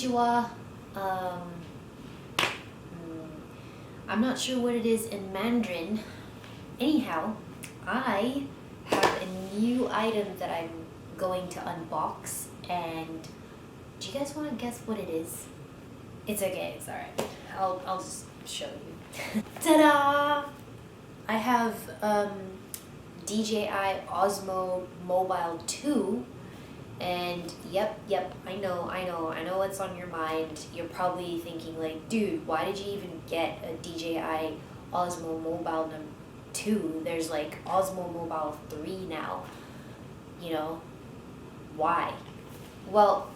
Konnichiwa. I'm not sure what it is in Mandarin. Anyhow, I have a new item that I'm going to unbox, and do you guys want to guess what it is? It's okay, it's alright. I'll just show you. Ta-da! I have DJI Osmo Mobile 2, and yep, I know what's on your mind. You're probably thinking like, dude, why did you even get a DJI Osmo Mobile 2? There's like Osmo Mobile 3 now. You know, why? Well,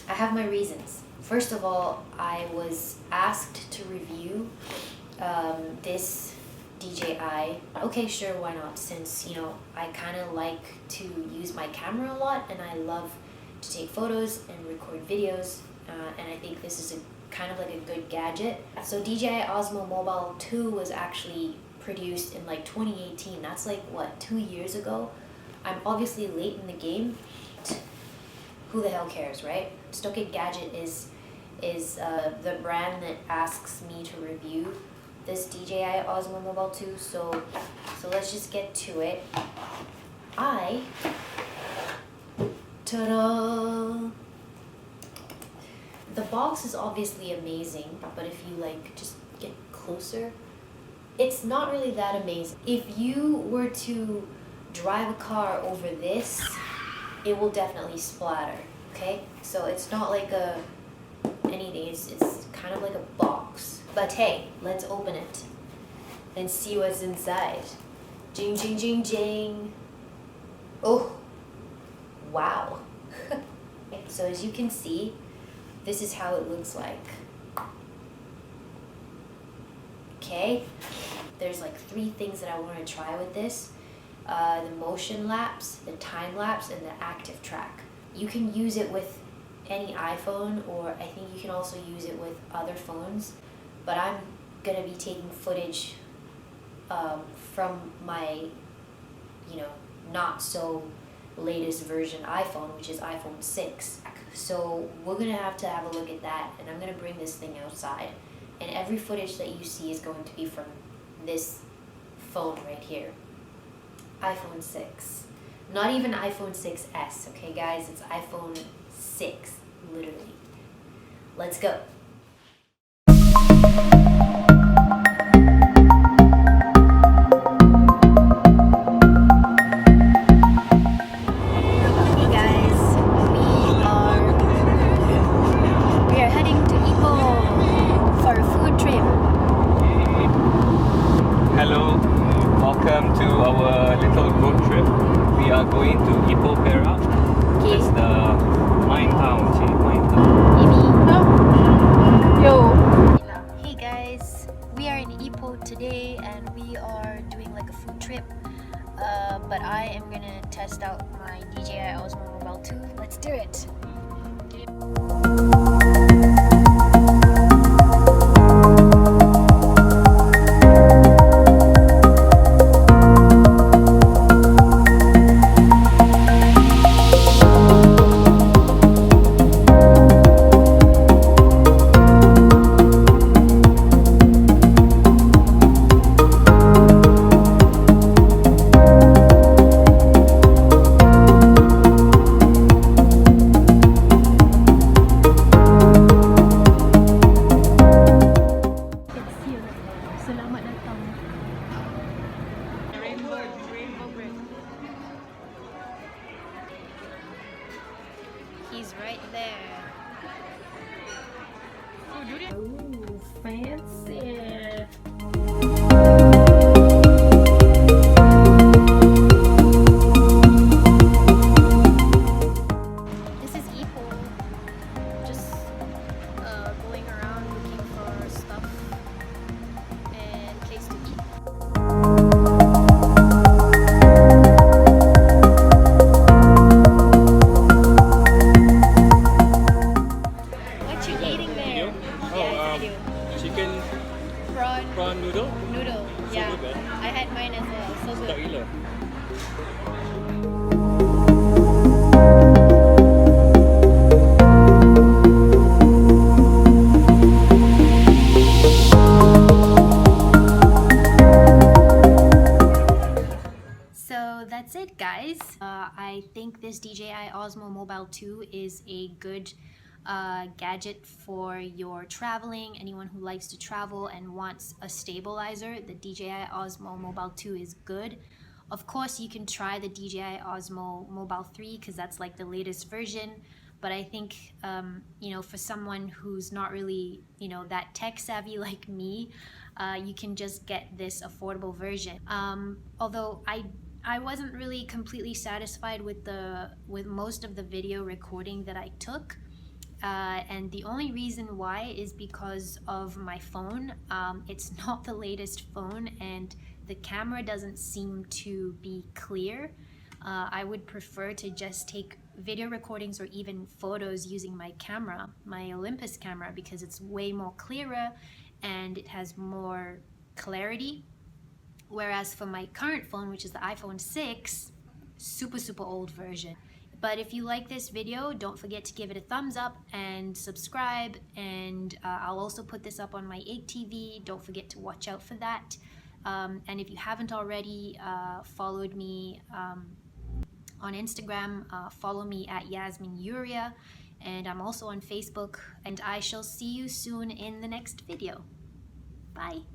I have my reasons. First of all, I was asked to review this DJI. Okay, sure, why not? Since, you know, I kind of like to use my camera a lot, and I love to take photos and record videos, and I think this is kind of like a good gadget. So DJI Osmo Mobile 2 was actually produced in like 2018. That's like, what, 2 years ago? I'm obviously late in the game. Who the hell cares, right? Stoked Gadget is the brand that asks me to review this DJI Osmo Mobile 2, so let's just get to it. Ta-da! The box is obviously amazing, but if you like just get closer, it's not really that amazing. If you were to drive a car over this, it will definitely splatter, okay? So it's not like anything, it's kind of like a box. But hey, let's open it and see what's inside. Jing, jing, jing, jing. Oh, wow. So as you can see, this is how it looks like. Okay, there's like 3 things that I want to try with this. The motion lapse, the time lapse, and the active track. You can use it with any iPhone, or I think you can also use it with other phones, but I'm gonna be taking footage from my, you know, not so latest version iPhone, which is iPhone 6. So we're gonna have to have a look at that, and I'm gonna bring this thing outside, and every footage that you see is going to be from this phone right here. iPhone 6. Not even iPhone 6s, okay guys? It's iPhone 6, literally. Let's go. Hey guys, we are heading to Ipoh for a food trip. Hello, welcome to our little road trip. We are going to Ipoh, Perak. Okay. It's the mine town, Yo. Hey guys, we are in Ipoh today, and we are doing like a food trip. But I am gonna test out my DJI Osmo Mobile 2. Let's do it. He's right there. Ooh, fancy. This is Ipoh. Just going around looking for stuff and place to eat. Chicken prawn noodle. Yeah, So good, I had mine as well. So sedap good. gila. I think this DJI Osmo Mobile 2 is a good gadget for your traveling. Anyone who likes to travel and wants a stabilizer, the DJI Osmo Mobile 2 is good. Of course, you can try the DJI Osmo Mobile 3 because that's like the latest version. But I think, for someone who's not really, that tech savvy like me, you can just get this affordable version. Although I wasn't really completely satisfied with most of the video recording that I took. And the only reason why is because of my phone. It's not the latest phone, and the camera doesn't seem to be clear. I would prefer to just take video recordings or even photos using my camera, my Olympus camera, because it's way more clearer and it has more clarity. Whereas for my current phone, which is the iPhone 6, super old version. But if you like this video, don't forget to give it a thumbs up and subscribe, and I'll also put this up on my 8TV. Don't forget to watch out for that. And if you haven't already followed me on Instagram, follow me at Yasmin Yuria, and I'm also on Facebook, and I shall see you soon in the next video. Bye.